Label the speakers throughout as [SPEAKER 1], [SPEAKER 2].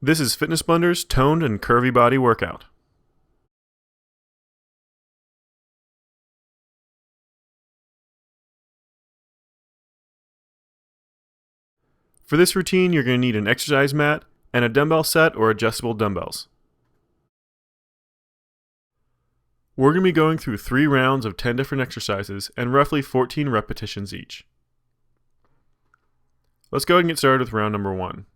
[SPEAKER 1] This is Fitness Blender's toned and curvy body workout. For this routine, you're going to need an exercise mat and a dumbbell set or adjustable dumbbells. We're going to be going through 3 rounds of 10 different exercises and roughly 14 repetitions each. Let's go ahead and get started with round number 1.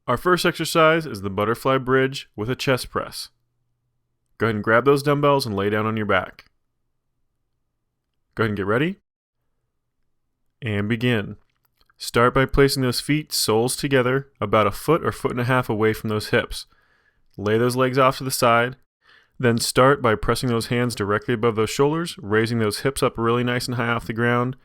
[SPEAKER 1] Our first exercise is the butterfly bridge with a chest press. Go ahead and grab those dumbbells and lay down on your back. Go ahead and get ready. And begin. Start by placing those feet soles together about a foot or foot and a half away from those hips. Lay those legs off to the side. Then start by pressing those hands directly above those shoulders, raising those hips up really nice and high off the ground.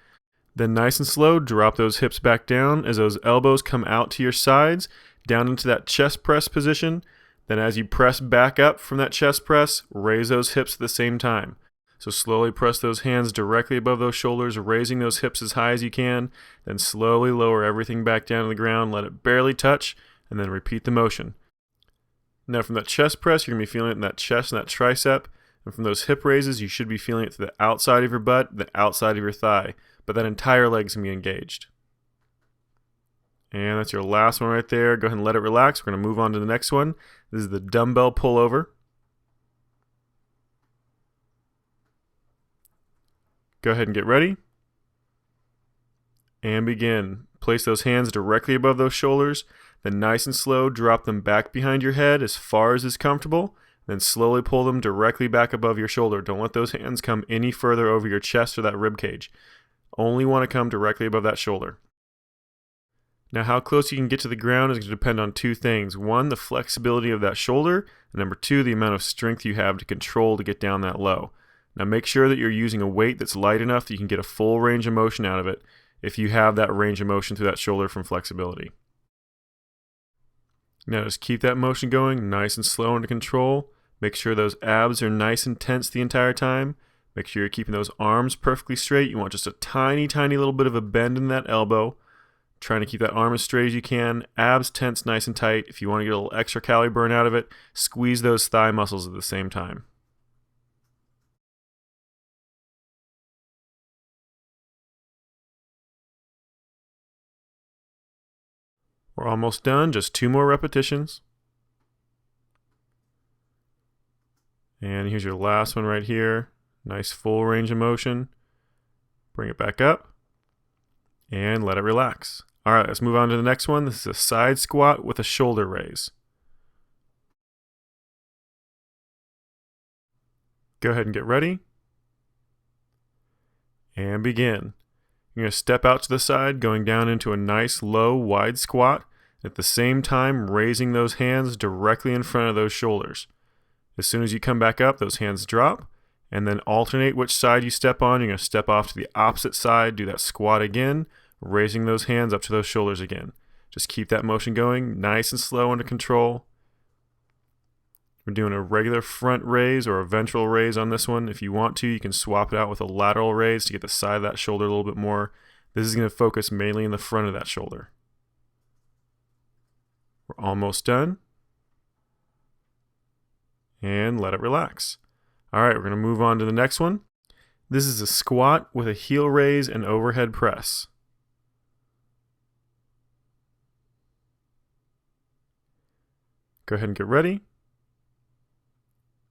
[SPEAKER 1] Then nice and slow, drop those hips back down as those elbows come out to your sides, down into that chest press position. Then as you press back up from that chest press, raise those hips at the same time. So slowly press those hands directly above those shoulders, raising those hips as high as you can. Then slowly lower everything back down to the ground, let it barely touch, and then repeat the motion. Now from that chest press, you're going to be feeling it in that chest and that tricep. And from those hip raises, you should be feeling it to the outside of your butt, the outside of your thigh. But that entire leg's going to be engaged. And that's your last one right there. Go ahead and let it relax. We're going to move on to the next one. This is the dumbbell pullover. Go ahead and get ready. And begin. Place those hands directly above those shoulders. Then nice and slow, drop them back behind your head as far as is comfortable. Then slowly pull them directly back above your shoulder. Don't let those hands come any further over your chest or that rib cage. Only want to come directly above that shoulder. Now how close you can get to the ground is going to depend on 2 things. 1, the flexibility of that shoulder. And number 2, the amount of strength you have to control to get down that low. Now make sure that you're using a weight that's light enough that you can get a full range of motion out of it if you have that range of motion through that shoulder from flexibility. Now just keep that motion going nice and slow under control. Make sure those abs are nice and tense the entire time. Make sure you're keeping those arms perfectly straight. You want just a tiny, tiny little bit of a bend in that elbow. Trying to keep that arm as straight as you can. Abs tense nice and tight. If you want to get a little extra calorie burn out of it, squeeze those thigh muscles at the same time. We're almost done, just 2 more repetitions. And here's your last one right here. Nice full range of motion. Bring it back up and let it relax. All right, let's move on to the next one. This is a side squat with a shoulder raise. Go ahead and get ready. And begin. You're going to step out to the side, going down into a nice, low, wide squat. At the same time, raising those hands directly in front of those shoulders. As soon as you come back up, those hands drop. And then alternate which side you step on. You're going to step off to the opposite side, do that squat again, raising those hands up to those shoulders again. Just keep that motion going, nice and slow under control. We're doing a regular front raise or a ventral raise on this one. If you want to, you can swap it out with a lateral raise to get the side of that shoulder a little bit more. This is going to focus mainly in the front of that shoulder. We're almost done. And let it relax. All right, we're going to move on to the next one. This is a squat with a heel raise and overhead press. Go ahead and get ready.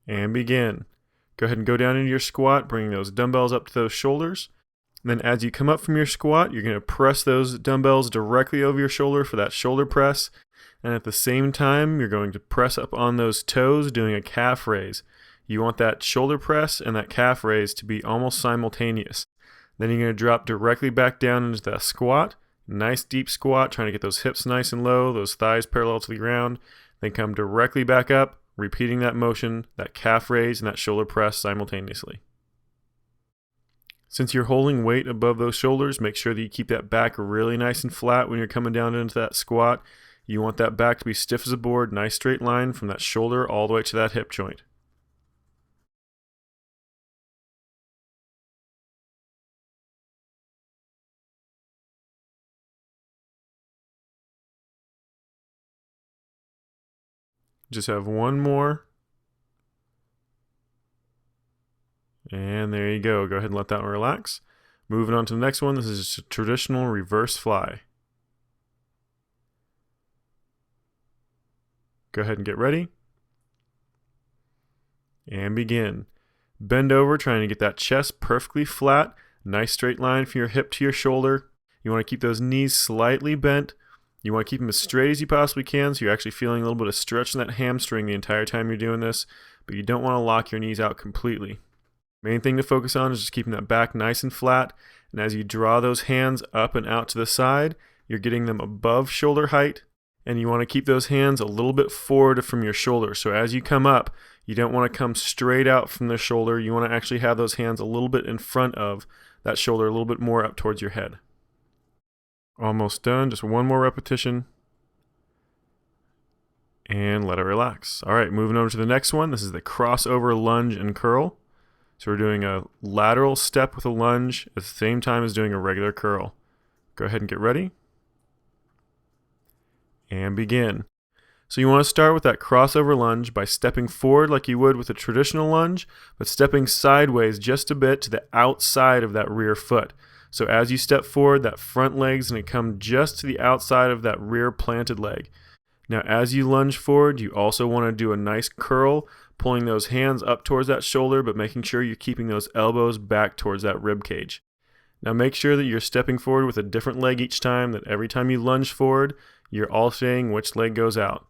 [SPEAKER 1] And begin. Go ahead and go down into your squat, bringing those dumbbells up to those shoulders. And then as you come up from your squat, you're going to press those dumbbells directly over your shoulder for that shoulder press. And at the same time, you're going to press up on those toes, doing a calf raise. You want that shoulder press and that calf raise to be almost simultaneous. Then you're going to drop directly back down into that squat. Nice deep squat, trying to get those hips nice and low, those thighs parallel to the ground. Then come directly back up, repeating that motion, that calf raise and that shoulder press simultaneously. Since you're holding weight above those shoulders, make sure that you keep that back really nice and flat when you're coming down into that squat. You want that back to be stiff as a board, nice straight line from that shoulder all the way to that hip joint. Just have one more. And there you go. Go ahead and let that one relax. Moving on to the next one. This is just a traditional reverse fly. Go ahead and get ready. And begin. Bend over, trying to get that chest perfectly flat. Nice straight line from your hip to your shoulder. You want to keep those knees slightly bent. You want to keep them as straight as you possibly can, so you're actually feeling a little bit of stretch in that hamstring the entire time you're doing this, but you don't want to lock your knees out completely. Main thing to focus on is just keeping that back nice and flat, and as you draw those hands up and out to the side, you're getting them above shoulder height, and you want to keep those hands a little bit forward from your shoulder. So as you come up, you don't want to come straight out from the shoulder. You want to actually have those hands a little bit in front of that shoulder, a little bit more up towards your head. Almost done. Just one more repetition. And let it relax. All right, moving over to the next one. This is the crossover lunge and curl. So we're doing a lateral step with a lunge at the same time as doing a regular curl. Go ahead and get ready. And begin. So you want to start with that crossover lunge by stepping forward like you would with a traditional lunge, but stepping sideways just a bit to the outside of that rear foot. So as you step forward, that front leg's going to come just to the outside of that rear planted leg. Now as you lunge forward, you also want to do a nice curl, pulling those hands up towards that shoulder, but making sure you're keeping those elbows back towards that rib cage. Now make sure that you're stepping forward with a different leg each time, that every time you lunge forward, you're alternating which leg goes out.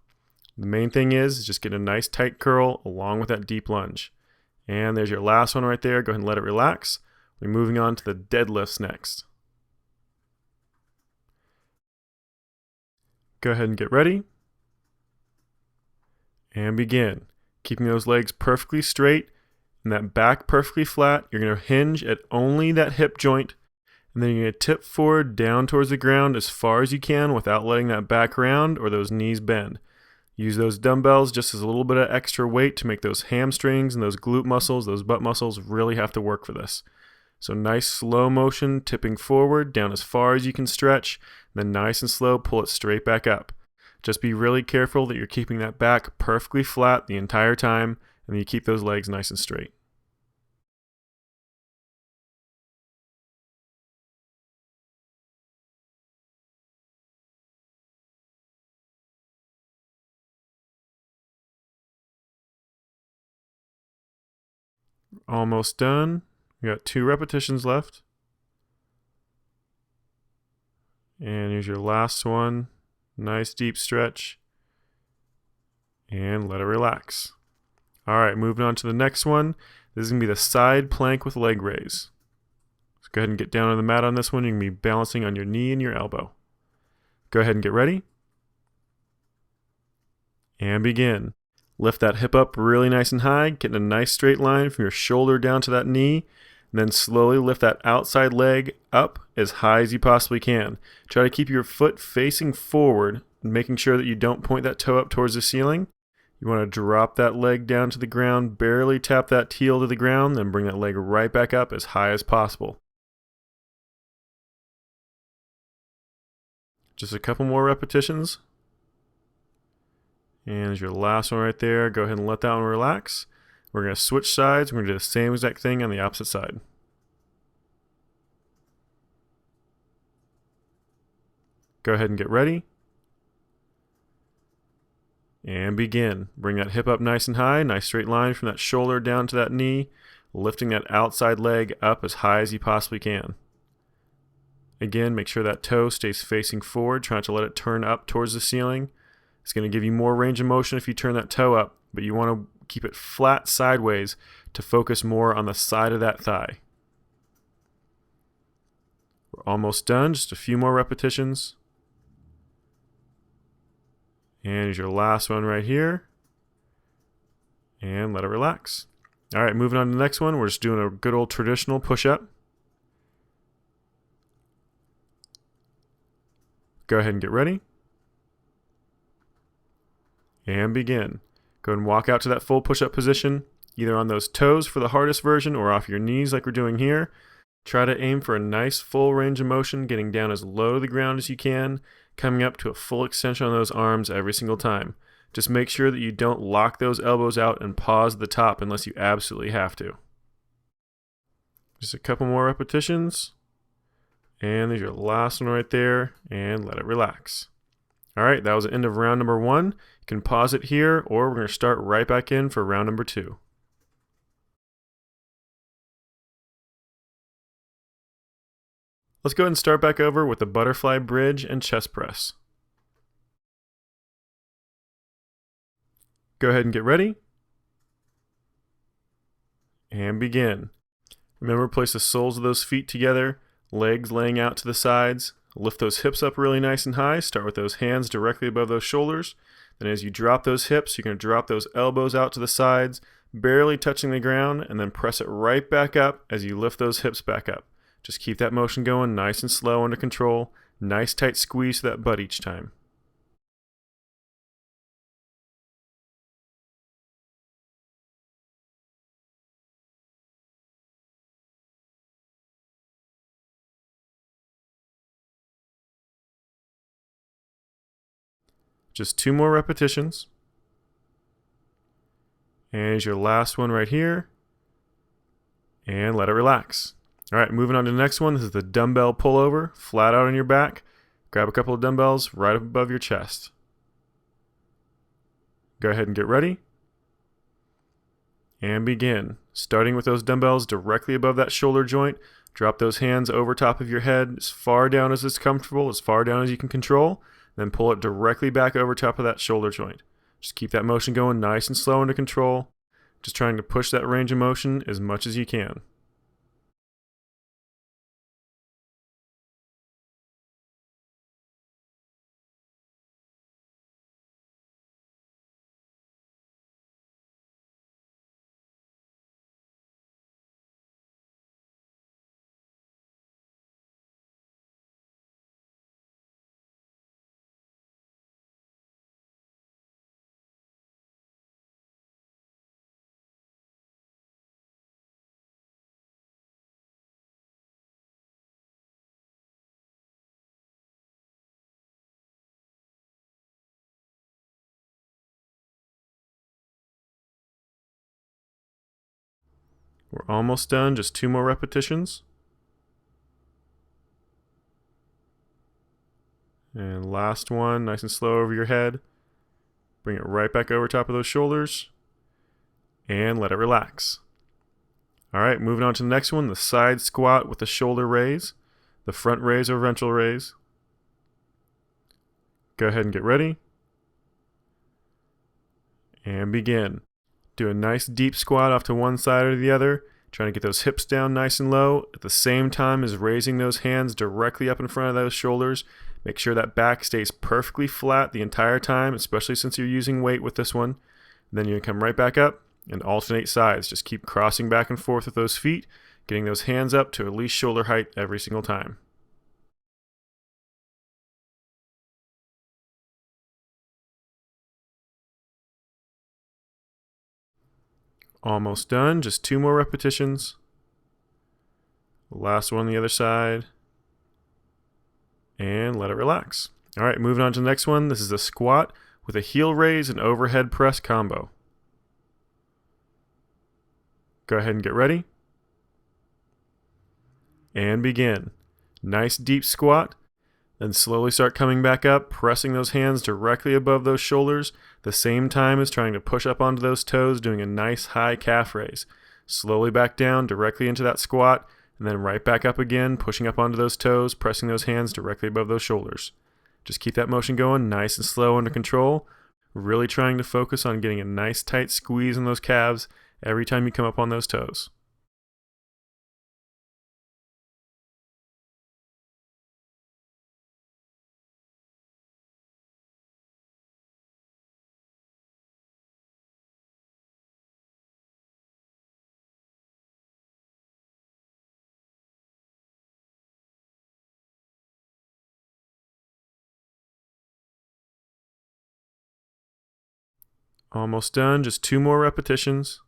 [SPEAKER 1] The main thing is just get a nice tight curl along with that deep lunge. And there's your last one right there. Go ahead and let it relax. We're moving on to the deadlifts next. Go ahead and get ready. And begin. Keeping those legs perfectly straight and that back perfectly flat. You're going to hinge at only that hip joint. And then you're going to tip forward down towards the ground as far as you can without letting that back round or those knees bend. Use those dumbbells just as a little bit of extra weight to make those hamstrings and those glute muscles, those butt muscles really have to work for this. So nice slow motion, tipping forward, down as far as you can stretch, then nice and slow, pull it straight back up. Just be really careful that you're keeping that back perfectly flat the entire time, and then you keep those legs nice and straight. Almost done. We got 2 repetitions left. And here's your last one. Nice deep stretch. And let it relax. All right, moving on to the next one. This is going to be the side plank with leg raise. So go ahead and get down on the mat on this one. You're going to be balancing on your knee and your elbow. Go ahead and get ready. And begin. Lift that hip up really nice and high, getting a nice straight line from your shoulder down to that knee. And then slowly lift that outside leg up as high as you possibly can. Try to keep your foot facing forward, making sure that you don't point that toe up towards the ceiling. You want to drop that leg down to the ground, barely tap that heel to the ground, then bring that leg right back up as high as possible. Just a couple more repetitions. And there's your last one right there. Go ahead and let that one relax. We're going to switch sides. We're going to do the same exact thing on the opposite side. Go ahead and get ready. And begin. Bring that hip up nice and high. Nice straight line from that shoulder down to that knee. Lifting that outside leg up as high as you possibly can. Again, make sure that toe stays facing forward. Try not to let it turn up towards the ceiling. It's going to give you more range of motion if you turn that toe up, but you want to keep it flat sideways to focus more on the side of that thigh. We're almost done, just a few more repetitions. And here's your last one right here. And let it relax. All right, moving on to the next one. We're just doing a good old traditional push-up. Go ahead and get ready. And begin. Go ahead and walk out to that full push-up position, either on those toes for the hardest version or off your knees like we're doing here. Try to aim for a nice full range of motion, getting down as low to the ground as you can, coming up to a full extension on those arms every single time. Just make sure that you don't lock those elbows out and pause at the top unless you absolutely have to. Just a couple more repetitions. And there's your last one right there, and let it relax. All right, that was the end of round number 1. You can pause it here, or we're going to start right back in for round number 2. Let's go ahead and start back over with the butterfly bridge and chest press. Go ahead and get ready. And begin. Remember, place the soles of those feet together, legs laying out to the sides. Lift those hips up really nice and high. Start with those hands directly above those shoulders. Then as you drop those hips, you're going to drop those elbows out to the sides, barely touching the ground, and then press it right back up as you lift those hips back up. Just keep that motion going nice and slow, under control. Nice tight squeeze to that butt each time. Just 2 more repetitions. And here's your last one right here. And let it relax. All right, moving on to the next one. This is the dumbbell pullover, flat out on your back. Grab a couple of dumbbells right up above your chest. Go ahead and get ready. And begin. Starting with those dumbbells directly above that shoulder joint. Drop those hands over top of your head as far down as it's comfortable, as far down as you can control. Then pull it directly back over top of that shoulder joint. Just keep that motion going nice and slow, under control. Just trying to push that range of motion as much as you can. We're almost done, just 2 more repetitions. And last one, nice and slow over your head. Bring it right back over top of those shoulders. And let it relax. All right, moving on to the next one, the side squat with the shoulder raise, the front raise or ventral raise. Go ahead and get ready. And begin. Do a nice deep squat off to one side or the other, trying to get those hips down nice and low at the same time as raising those hands directly up in front of those shoulders. Make sure that back stays perfectly flat the entire time, especially since you're using weight with this one. Then you come right back up and alternate sides. Just keep crossing back and forth with those feet, getting those hands up to at least shoulder height every single time. Almost done, just 2 more repetitions. Last one on the other side. And let it relax. All right, moving on to the next one. This is a squat with a heel raise and overhead press combo. Go ahead and get ready. And begin. Nice deep squat. Then slowly start coming back up, pressing those hands directly above those shoulders, the same time as trying to push up onto those toes, doing a nice high calf raise. Slowly back down, directly into that squat, and then right back up again, pushing up onto those toes, pressing those hands directly above those shoulders. Just keep that motion going, nice and slow, under control. Really trying to focus on getting a nice tight squeeze in those calves every time you come up on those toes. Almost done, just 2 more repetitions.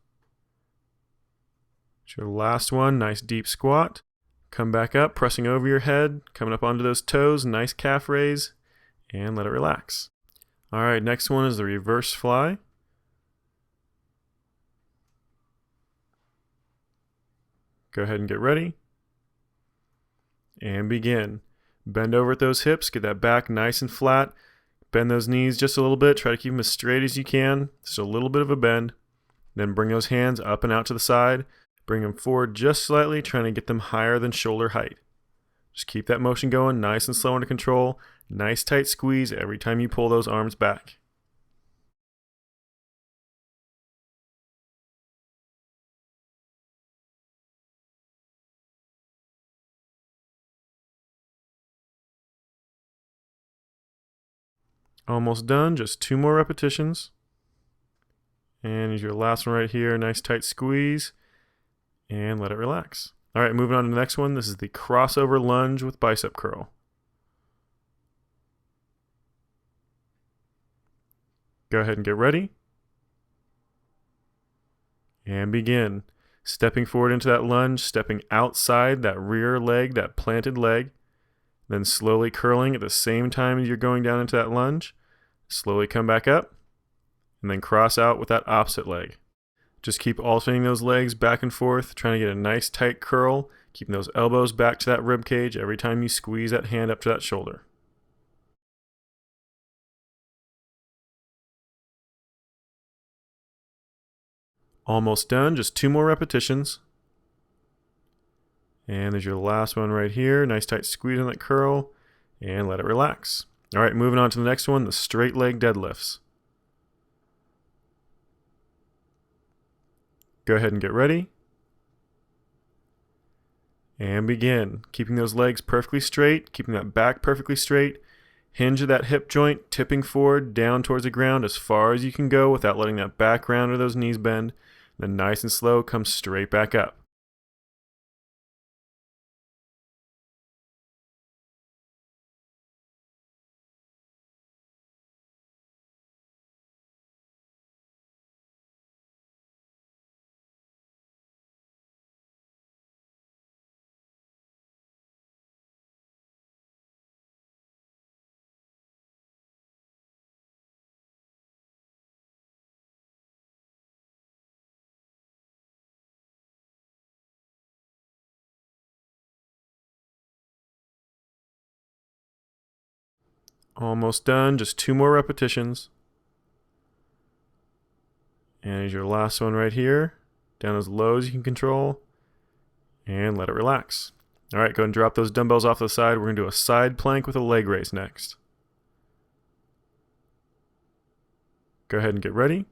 [SPEAKER 1] Your last one, nice deep squat. Come back up, pressing over your head, coming up onto those toes, nice calf raise, and let it relax. All right, next one is the reverse fly. Go ahead and get ready. And begin. Bend over at those hips, get that back nice and flat. Bend those knees just a little bit. Try to keep them as straight as you can. Just a little bit of a bend. Then bring those hands up and out to the side. Bring them forward just slightly, trying to get them higher than shoulder height. Just keep that motion going, nice and slow under control. Nice tight squeeze every time you pull those arms back. Almost done, just 2 more repetitions. And here's your last one right here, nice tight squeeze. And let it relax. All right, moving on to the next one. This is the crossover lunge with bicep curl. Go ahead and get ready. And begin. Stepping forward into that lunge, stepping outside that rear leg, that planted leg. Then slowly curling at the same time as you're going down into that lunge. Slowly come back up. And then cross out with that opposite leg. Just keep alternating those legs back and forth, trying to get a nice tight curl, keeping those elbows back to that rib cage every time you squeeze that hand up to that shoulder. Almost done, just 2 more repetitions. And there's your last one right here. Nice tight squeeze on that curl, and let it relax. All right, moving on to the next one, the straight leg deadlifts. Go ahead and get ready. And begin. Keeping those legs perfectly straight, keeping that back perfectly straight. Hinge of that hip joint, tipping forward, down towards the ground as far as you can go without letting that back round or those knees bend. Then nice and slow, come straight back up. Almost done, just 2 more repetitions. And here's your last one right here. Down as low as you can control. And let it relax. All right, go ahead and drop those dumbbells off to the side. We're going to do a side plank with a leg raise next. Go ahead and get ready.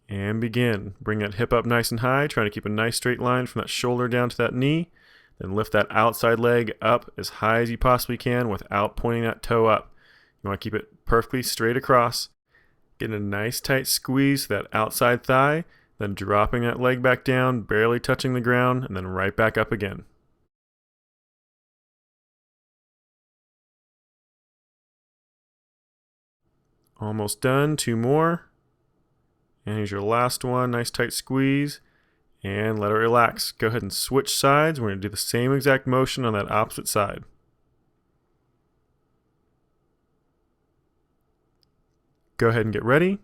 [SPEAKER 1] And begin. Bring that hip up nice and high. Trying to keep a nice straight line from that shoulder down to that knee. Then lift that outside leg up as high as you possibly can without pointing that toe up. You want to keep it perfectly straight across. Getting a nice tight squeeze to that outside thigh. Then dropping that leg back down, barely touching the ground, and then right back up again. Almost done, 2 more. And here's your last one, nice tight squeeze. And let it relax. Go ahead and switch sides. We're going to do the same exact motion on that opposite side. Go ahead and get ready.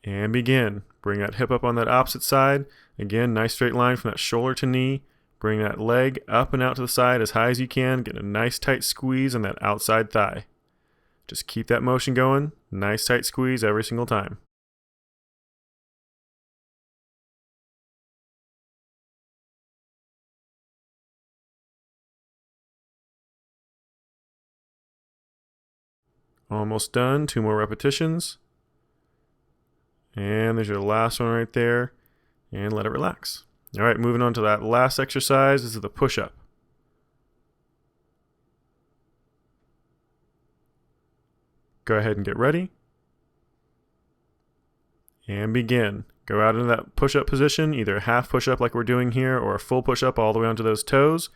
[SPEAKER 1] And begin. Bring that hip up on that opposite side. Again, nice straight line from that shoulder to knee. Bring that leg up and out to the side as high as you can. Get a nice tight squeeze on that outside thigh. Just keep that motion going. Nice tight squeeze every single time. Almost done. 2 more repetitions. And there's your last one right there. And let it relax. All right, moving on to that last exercise. This is the push-up. Go ahead and get ready. And begin. Go out into that push-up position, either a half push-up like we're doing here or a full push-up all the way onto those toes.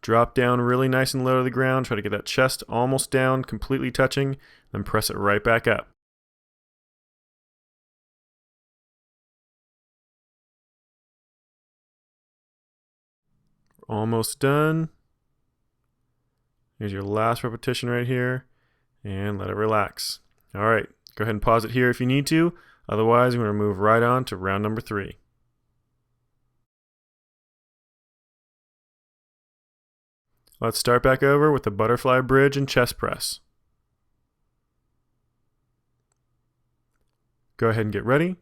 [SPEAKER 1] Drop down really nice and low to the ground. Try to get that chest almost down, completely touching. Then press it right back up. Almost done. Here's your last repetition right here. and let it relax. All right, go ahead and pause it here if you need to. Otherwise, we're going to move right on to round number 3. Let's start back over with the butterfly bridge and chest press. Go ahead and get ready.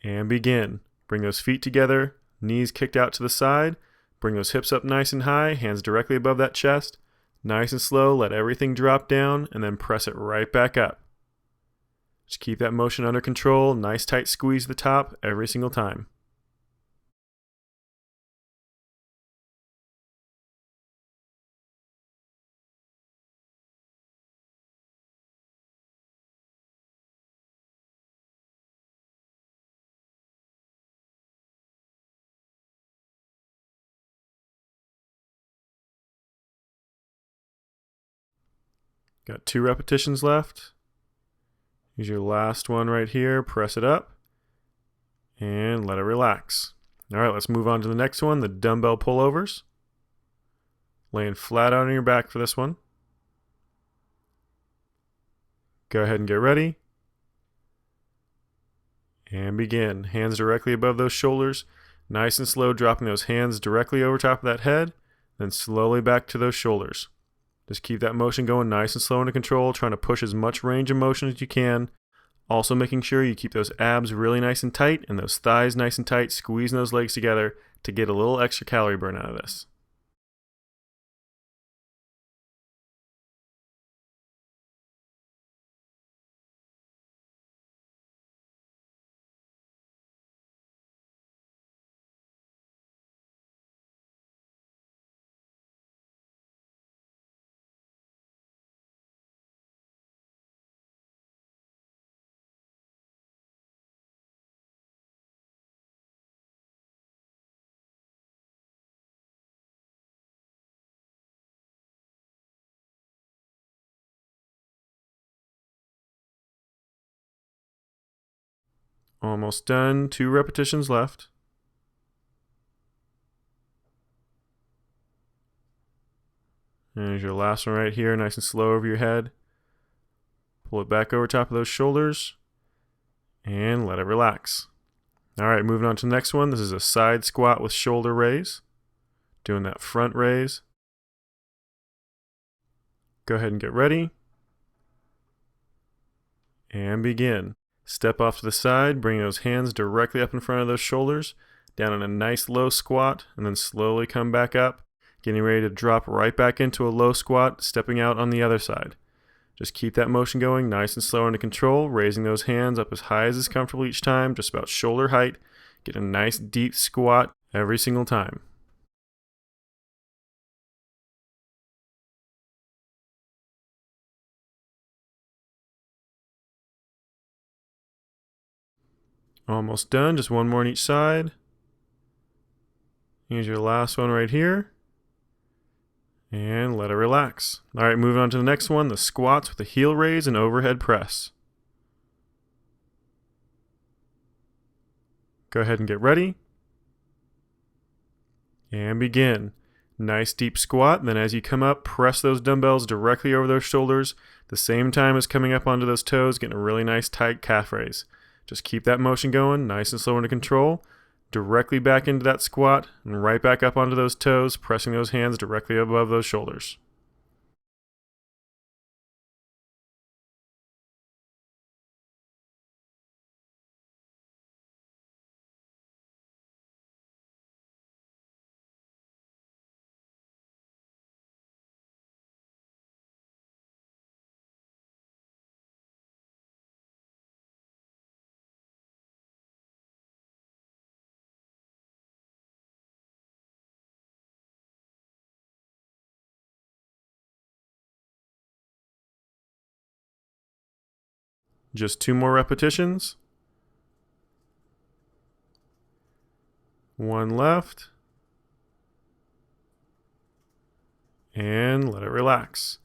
[SPEAKER 1] And begin. Bring those feet together, knees kicked out to the side. Bring those hips up nice and high, hands directly above that chest. Nice and slow, let everything drop down, and then press it right back up. Just keep that motion under control. Nice tight squeeze at the top every single time. Got 2 repetitions left. Use your last one right here. Press it up and let it relax. All right, let's move on to the next one, the dumbbell pullovers. Laying flat out on your back for this one. Go ahead and get ready. And begin. Hands directly above those shoulders. Nice and slow, dropping those hands directly over top of that head. Then slowly back to those shoulders. Just keep that motion going nice and slow under control, trying to push as much range of motion as you can. Also making sure you keep those abs really nice and tight and those thighs nice and tight, squeezing those legs together to get a little extra calorie burn out of this. Almost done. 2 repetitions left. And here's your last one right here, nice and slow over your head. Pull it back over top of those shoulders and let it relax. All right, moving on to the next one. This is a side squat with shoulder raise. Doing that front raise. Go ahead and get ready. And begin. Step off to the side, bring those hands directly up in front of those shoulders, down in a nice low squat, and then slowly come back up, getting ready to drop right back into a low squat, stepping out on the other side. Just keep that motion going nice and slow under control, raising those hands up as high as is comfortable each time, just about shoulder height. Get a nice deep squat every single time. Almost done, just one more on each side. Here's your last one right here. And let it relax. All right, moving on to the next one, the squats with a heel raise and overhead press. Go ahead and get ready. And begin. Nice deep squat. Then as you come up, press those dumbbells directly over those shoulders. The same time as coming up onto those toes, getting a really nice tight calf raise. Just keep that motion going, nice and slow under control. Directly back into that squat and right back up onto those toes, pressing those hands directly above those shoulders. Just 2 more repetitions. 1 left. And let it relax.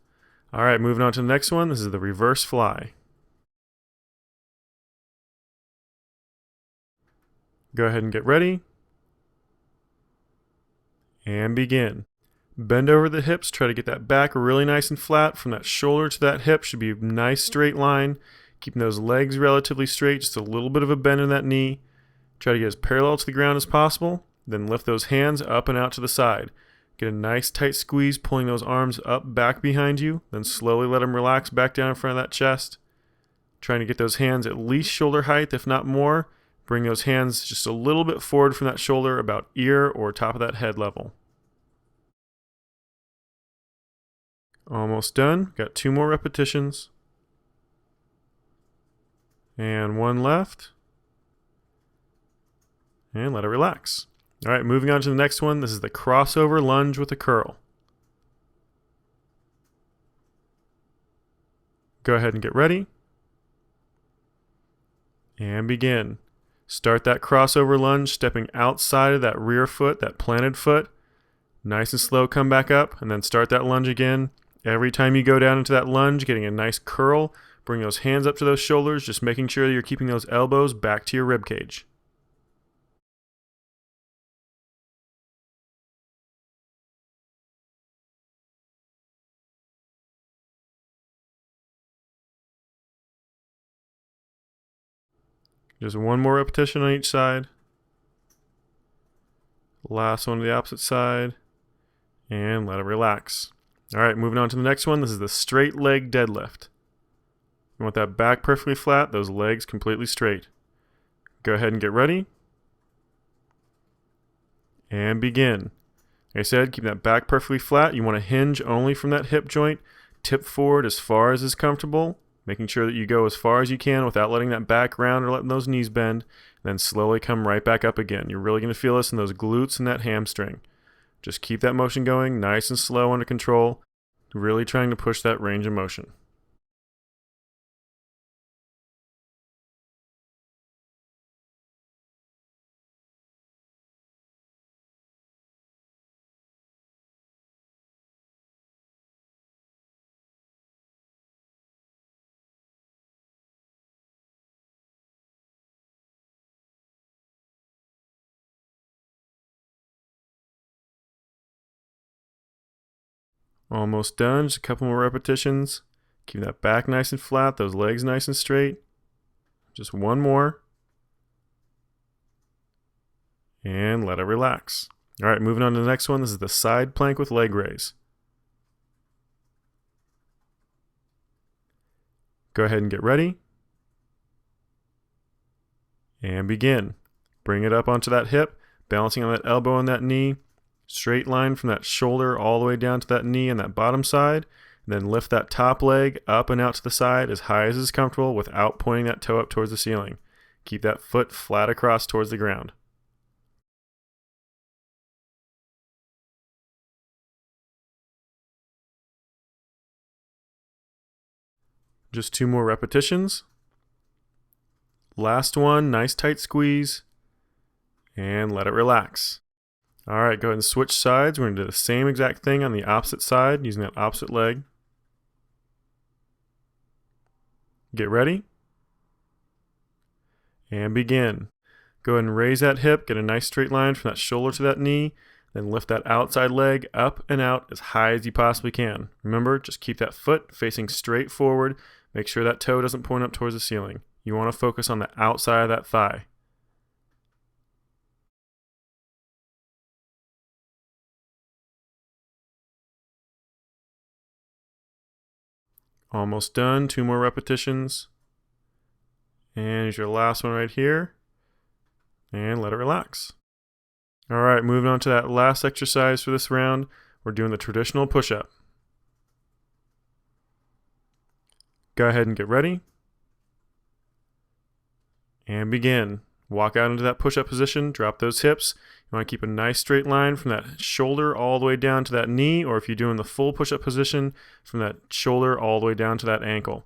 [SPEAKER 1] All right, moving on to the next one. This is the reverse fly. Go ahead and get ready. And begin. Bend over the hips, try to get that back really nice and flat. From that shoulder to that hip should be a nice straight line. Keeping those legs relatively straight, just a little bit of a bend in that knee. Try to get as parallel to the ground as possible. Then lift those hands up and out to the side. Get a nice tight squeeze, pulling those arms up back behind you. Then slowly let them relax back down in front of that chest. Trying to get those hands at least shoulder height, if not more. Bring those hands just a little bit forward from that shoulder, about ear or top of that head level. Almost done. Got 2 more repetitions. And 1 left. And let it relax. All right, moving on to the next one. This is the crossover lunge with a curl. Go ahead and get ready. And begin. Start that crossover lunge, stepping outside of that rear foot, that planted foot. Nice and slow, come back up, and then start that lunge again. Every time you go down into that lunge, getting a nice curl, bring those hands up to those shoulders, just making sure that you're keeping those elbows back to your rib cage. Just 1 more repetition on each side. Last one to the opposite side. And let it relax. All right, moving on to the next one. This is the straight leg deadlift. You want that back perfectly flat, those legs completely straight. Go ahead and get ready. And begin. Like I said, keep that back perfectly flat. You want to hinge only from that hip joint. Tip forward as far as is comfortable. Making sure that you go as far as you can without letting that back round or letting those knees bend. Then slowly come right back up again. You're really going to feel this in those glutes and that hamstring. Just keep that motion going, nice and slow, under control. Really trying to push that range of motion. Almost done, just a couple more repetitions. Keep that back nice and flat, those legs nice and straight. Just 1 more. And let it relax. All right, moving on to the next one. This is the side plank with leg raise. Go ahead and get ready. And begin. Bring it up onto that hip, balancing on that elbow and that knee. Straight line from that shoulder all the way down to that knee and that bottom side. And then lift that top leg up and out to the side as high as is comfortable without pointing that toe up towards the ceiling. Keep that foot flat across towards the ground. Just 2 more repetitions. Last one, nice tight squeeze. And let it relax. All right, go ahead and switch sides. We're going to do the same exact thing on the opposite side using that opposite leg. Get ready. And begin. Go ahead and raise that hip, get a nice straight line from that shoulder to that knee, then lift that outside leg up and out as high as you possibly can. Remember, just keep that foot facing straight forward. Make sure that toe doesn't point up towards the ceiling. You want to focus on the outside of that thigh. Almost done, 2 more repetitions. And here's your last one right here. And let it relax. All right, moving on to that last exercise for this round. We're doing the traditional push-up. Go ahead and get ready. And begin. Walk out into that push-up position, drop those hips. You want to keep a nice straight line from that shoulder all the way down to that knee, or if you're doing the full push-up position, from that shoulder all the way down to that ankle.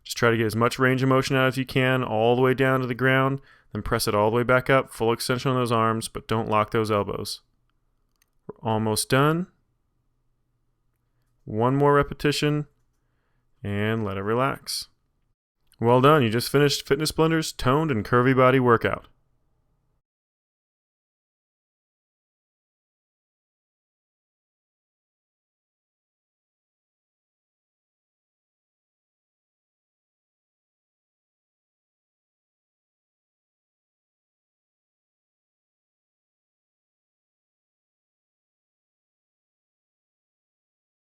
[SPEAKER 1] Just try to get as much range of motion out as you can, all the way down to the ground, then press it all the way back up, full extension on those arms, but don't lock those elbows. We're almost done. 1 more repetition, and let it relax. Well done, you just finished Fitness Blender's toned and curvy body workout.